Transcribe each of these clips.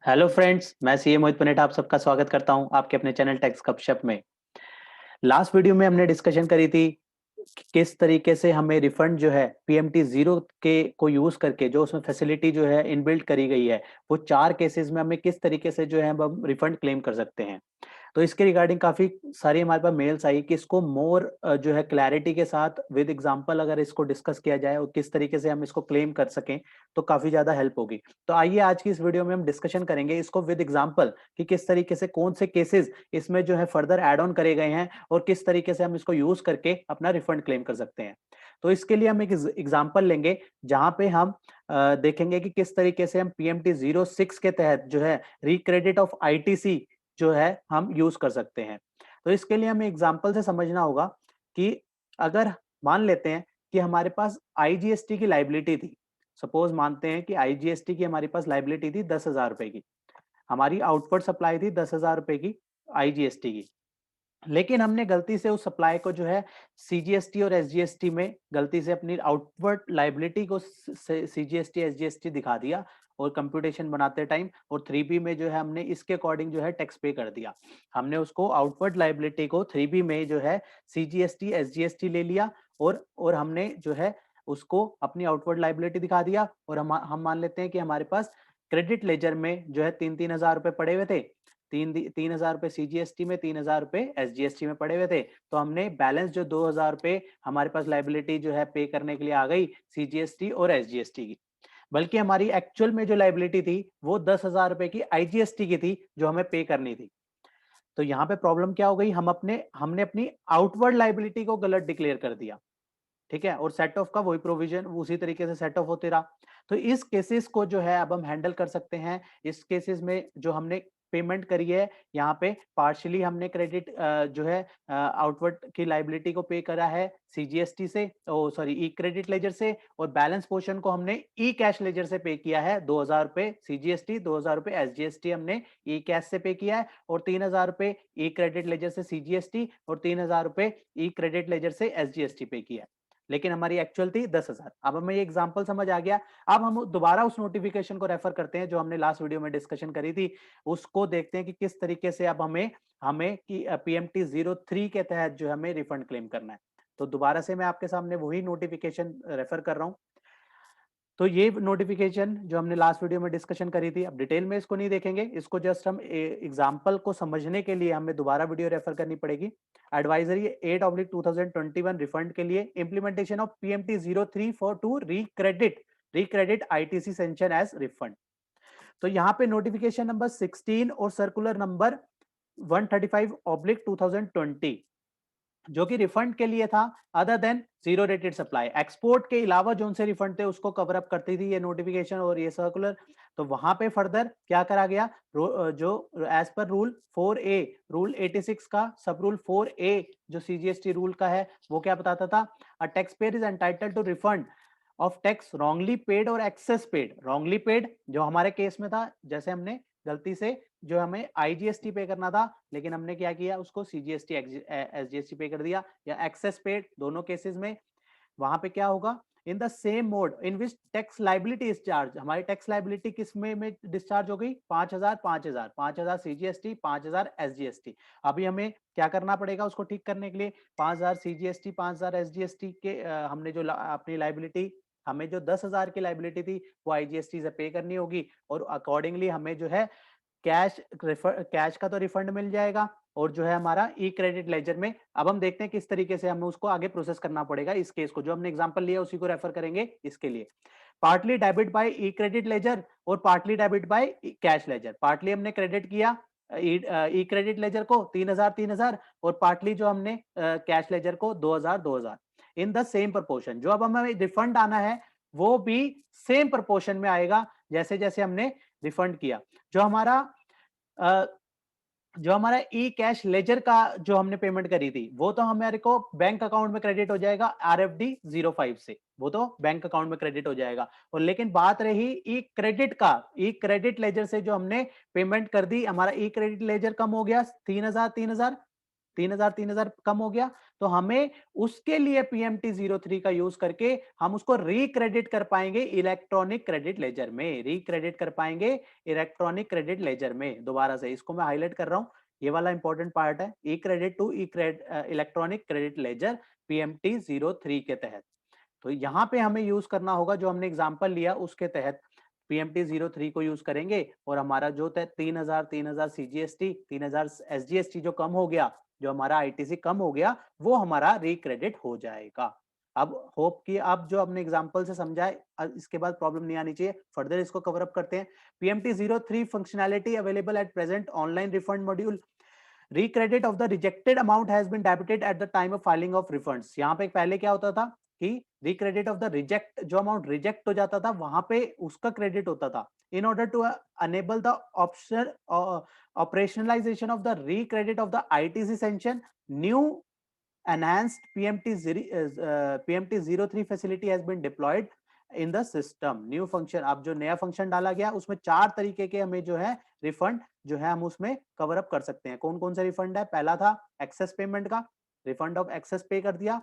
Hello friends, मैं CA मोहित Punnett आप सबका स्वागत करता हूं आपके अपने चैनल टैक्स गपशप में। लास्ट वीडियो में हमने डिस्कशन करी थी कि किस तरीके से हमें रिफंड जो है पीएमटी जीरो के को यूज करके जो उसमें फैसिलिटी जो है इनबिल्ट करी गई है, वो 4 केसेस में हमें किस तरीके से जो है हम रिफंड क्लेम कर सकते हैं। तो इसके रिगार्डिंग काफी सारी हमारे पास मेल्स आई कि इसको मोर जो है क्लैरिटी के साथ विद एग्जांपल अगर इसको डिस्कस किया जाए और किस तरीके से हम इसको क्लेम कर सकें तो काफी ज्यादा हेल्प होगी। तो आइए आज की इस वीडियो में हम डिस्कशन करेंगे इसको विद एग्जांपल कि किस तरीके से कौन से केसेस इसमें जो है फर्दर एड ऑन करे गए हैं और किस तरीके से हम इसको यूज करके अपना रिफंड क्लेम कर सकते हैं। तो इसके लिए हम एक एग्जांपल लेंगे जहां पे हम देखेंगे कि किस तरीके से हम पीएमटी 06 के तहत जो है रिक्रेडिट ऑफ आईटीसी जो है हम यूज कर सकते हैं। तो इसके लिए हमें एग्जांपल से समझना होगा कि अगर मान लेते हैं कि हमारे पास आईजीएसटी की लाइबिलिटी थी। सपोज मानते हैं कि आईजीएसटी की हमारे पास लाइबिलिटी थी 10,000 रुपए की। हमारी आउटपुट सप्लाई थी 10,000 रुपए की आईजीएसटी की। लेकिन हमने गलती से उस सप्लाई को जो है सीजीएसटी और एसजीएसटी में गलती से अपनी आउटवर्ड लाइबिलिटी को सीजीएसटी एसजीएसटी दिखा दिया और कंप्यूटेशन बनाते टाइम और 3बी में जो है हमने इसके अकॉर्डिंग जो है टैक्स पे कर दिया। हमने उसको आउटवर्ड लाइबिलिटी को 3बी में जो है सीजीएसटी एसजीएसटी ले लिया और हमने जो है उसको अपनी आउटवर्ड लाइबिलिटी दिखा दिया और हम मान लेते हैं कि हमारे पास क्रेडिट लेजर में जो है 3,000 रुपए पड़े हुए थे। 3,000 रुपए सीजीएसटी में, 3,000 रुपए एसजीएसटी में पड़े हुए थे। तो हमने बैलेंस जो 2,000 रुपए हमारे पास लाइबिलिटी जो है पे करने के लिए आ गई सीजीएसटी और एसजीएसटी की। बल्कि हमारी एक्चुअल में जो लाइबिलिटी थी वो 10,000 रुपए की आईजीएसटी की थी जो हमें पे करनी थी। तो यहाँ पे प्रॉब्लम क्या हो गई, हमने अपनी आउटवर्ड लाइबिलिटी को गलत डिक्लेयर कर दिया। ठीक है, और सेट ऑफ का वही प्रोविजन उसी तरीके से सेट ऑफ होते रहा। तो इस केसेस को जो है अब हम हैंडल कर सकते हैं। इस केसेस में जो हमने पेमेंट करी है यहाँ पे पार्शियली हमने क्रेडिट जो है आउटवर्ड की लाइबिलिटी को पे करा है सीजीएसटी से, ओ सॉरी ई क्रेडिट लेजर से, और बैलेंस पोर्शन को हमने ई कैश लेजर से पे किया है। 2,000 रुपए सीजीएसटी, 2,000 रुपए एसजीएसटी हमने ई कैश से पे किया है और 3,000 रुपए ई क्रेडिट लेजर से सीजीएसटी और 3,000 रुपए ई क्रेडिट लेजर से एसजीएसटी पे किया है। लेकिन हमारी एक्चुअल थी 10,000। अब हमें ये एग्जांपल समझ आ गया। अब हम दोबारा उस नोटिफिकेशन को रेफर करते हैं जो हमने लास्ट वीडियो में डिस्कशन करी थी। उसको देखते हैं कि किस तरीके से अब हमें हमें कि पीएमटी 03 के तहत जो हमें रिफंड क्लेम करना है। तो दोबारा से मैं आपके सामने वही नोटिफिकेशन रेफर कर रहा हूं। तो ये नोटिफिकेशन जो हमने लास्ट वीडियो में डिस्कशन करी थी, अब डिटेल में इसको नहीं देखेंगे, इसको जस्ट हम एग्जांपल को समझने के लिए हमें दोबारा वीडियो रेफर करनी पड़ेगी। एडवाइजरी 8/2021 रिफंड के लिए implementation of PMT 03 for to recredit ITC sanction as refund. तो यहाँ पे नोटिफिकेशन नंबर 16 और सर्कुलर नंबर 135/2020 जो कि रिफंड के लिए था, other than zero rated supply, export के अलावा जो उनसे रिफंड थे उसको कवर अप करती थी ये नोटिफिकेशन और ये सर्कुलर। तो वहां पे फर्दर क्या करा गया, जो as per rule 4A, rule 86 का सब रूल 4A जो सीजीएसटी रूल का है वो क्या बताता था, a tax payer is entitled to refund of tax wrongly paid और एक्सेस पेड। रॉन्गली पेड जो हमारे केस में था, जैसे हमने गलती से जो हमें आईजीएसटी पे करना था लेकिन हमने क्या किया उसको सीजीएसटी एसजीएसटी पे कर दिया, या एक्सेस पेड, दोनों केसेस में वहां पे क्या होगा, in the same mode in which tax liability is charge. हमारी टैक्स लाइबिलिटी किस में डिस्चार्ज हो गई, 5,000 5,000 5,000 सीजीएसटी, 5,000 एसजीएसटी। अभी हमें क्या करना पड़ेगा उसको ठीक करने के लिए, 5,000 सीजीएसटी 5,000 एसजीएसटी के हमने जो अपनी लाइबिलिटी, हमें जो 10,000 की लाइबिलिटी थी वो आईजीएसटी से पे करनी होगी और अकॉर्डिंगली हमें जो है कैश का तो रिफंड मिल जाएगा और जो है हमारा ई क्रेडिट लेजर में। अब हम देखते हैं किस तरीके से हमें उसको आगे प्रोसेस करना पड़ेगा। इस केस को जो हमने एग्जांपल लिया उसी को रेफर करेंगे इसके लिए। Partly debit by E credit ledger और partly debit by cash ledger. Partly हमने क्रेडिट किया ई क्रेडिट लेजर को 3,000 3,000 और पार्टली जो हमने कैश लेजर को 2,000 2,000 इन द सेम प्रोपोर्शन। जो अब हमें रिफंड आना है वो भी सेम प्रोपोर्शन में आएगा जैसे जैसे हमने रिफंड किया। जो हमारा अ, जो हमारा ई कैश लेजर का जो हमने पेमेंट करी थी वो तो हमारे को बैंक अकाउंट में क्रेडिट हो जाएगा आरएफडी 05 से, वो तो बैंक अकाउंट में क्रेडिट हो जाएगा। और लेकिन बात रही ई क्रेडिट का, ई क्रेडिट लेजर से जो हमने पेमेंट कर दी, हमारा ई क्रेडिट लेजर कम हो गया 3,000 3,000 3,000 3,000 कम हो गया। तो हमें उसके लिए PMT 03 का यूज करके हम उसको रिक्रेडिट कर पाएंगे इलेक्ट्रॉनिक क्रेडिट लेजर में, रिक्रेडिट कर पाएंगे इलेक्ट्रॉनिक क्रेडिट लेजर में। दोबारा से इसको मैं हाईलाइट कर रहा हूं, ये वाला इंपॉर्टेंट पार्ट है, E credit to electronic credit ledger PMT 03 के तहत। तो यहाँ पे हमें यूज करना होगा जो हमने एग्जांपल लिया उसके तहत PMT 03 को यूज करेंगे और हमारा जो 3000 CGST 3000 SGST जो कम हो गया, जो हमारा ITC कम हो गया, वो हमारा रिक्रेडिट हो जाएगा। अब होप कि आप जो अपने एग्जांपल से समझाए इसके बाद प्रॉब्लम नहीं आनी चाहिए। फर्दर इसको कवर अप करते हैं। PMT 03 functionality available at present online refund module. Recredit of the rejected amount has been debited at the time of filing of refunds. यहाँ पे पहले क्या होता था कि रिक्रेडिट ऑफ द रिजेक्ट, जो अमाउंट रिजेक्ट हो जाता था वहां पे उसका क्रेडिट होता था। In order to enable the option operationalization of the recredit of the ITC sanction, new enhanced PMT 03 facility has been deployed in the system. New function, अब जो नया फंक्शन डाला गया उसमें 4 तरीके के हमें जो है रिफंड जो है हम उसमें कवर अप कर सकते हैं। कौन कौन से रिफंड है? पहला था एक्सेस पेमेंट का, रिफंड ऑफ एक्सेस पे कर दिया।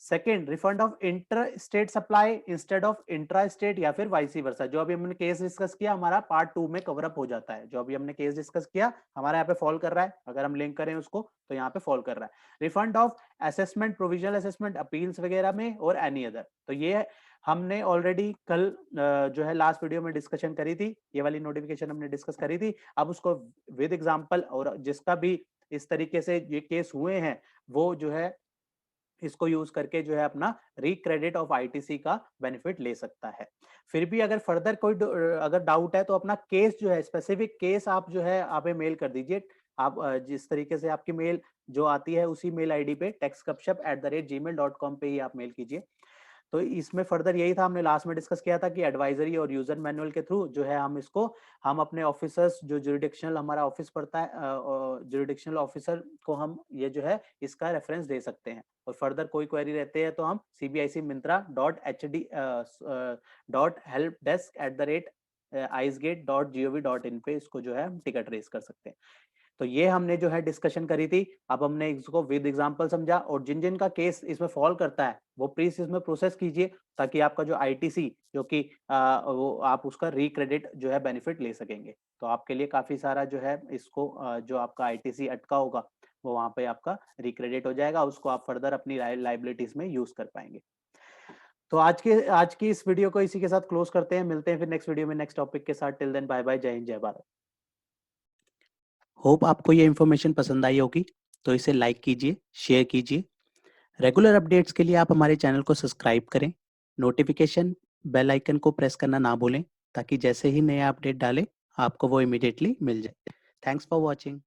Second, refund of inter state supply instead of intra state या फिर वाइस वर्सा। जो अभी हमने केस डिस्कस किया हमारा पार्ट 2 में कवर अप हो जाता है। जो अभी हमने केस डिस्कस किया हमारा यहाँ पे फॉल कर रहा है, अगर हम लिंक करें उसको तो यहाँ पे फॉल कर रहा है। Refund of assessment, provisional assessment, appeals वगैरह में और एनी अदर। तो ये हमने ऑलरेडी कल जो है लास्ट वीडियो में डिस्कशन करी थी, ये वाली नोटिफिकेशन हमने डिस्कस करी थी। अब उसको विद एग्जांपल और जिसका भी इस तरीके से ये केस हुए हैं वो जो है इसको यूज करके जो है अपना रिक्रेडिट ऑफ ITC का बेनिफिट ले सकता है। फिर भी अगर फर्दर कोई अगर डाउट है तो अपना केस जो है, स्पेसिफिक केस आप जो है आप मेल कर दीजिए। आप जिस तरीके से आपकी मेल जो आती है उसी मेल ID पे techsgupshup@gmail.com पे ही आप मेल कीजिए। तो इसमें फर्दर यही था, हमने लास्ट में डिस्कस किया था कि एडवाइजरी और यूजर मैनुअल के थ्रू जो है हम इसको हम अपने ऑफिसर्स जो ज्यूरिडिक्शनल हमारा ऑफिस पड़ता है ज्यूरिडिक्शनल ऑफिसर को हम ये जो है इसका रेफरेंस दे सकते हैं। और फर्दर कोई क्वेरी रहते हैं तो हम cbicmintra.hd.helpdesk@isgate.gov.in पे इसको जो है हम टिकट रेज कर सकते हैं। तो ये हमने जो है डिस्कशन करी थी। अब हमने इसको विद एग्जांपल समझा और जिन जिन का केस इसमें फॉल करता है वो प्लीज इसमें प्रोसेस कीजिए ताकि आपका जो ITC जो कि वो आप उसका रिक्रेडिट जो है बेनिफिट ले सकेंगे। तो आपके लिए काफी सारा जो है इसको जो आपका ITC अटका होगा वो वहां पे आपका रिक्रेडिट हो जाएगा, उसको आप फर्दर अपनी लाइबिलिटीज में यूज कर पाएंगे। तो आज की इस वीडियो को इसी के साथ क्लोज करते हैं। मिलते हैं फिर नेक्स्ट वीडियो में नेक्स्ट टॉपिक के साथ। टिल देन बाय बाय, जय हिंद जय भारत। होप आपको ये इन्फॉर्मेशन पसंद आई होगी, तो इसे लाइक कीजिए, शेयर कीजिए। रेगुलर अपडेट्स के लिए आप हमारे चैनल को सब्सक्राइब करें। नोटिफिकेशन बेल आइकन को प्रेस करना ना भूलें ताकि जैसे ही नया अपडेट डालें आपको वो इमीडिएटली मिल जाए। Thanks for watching.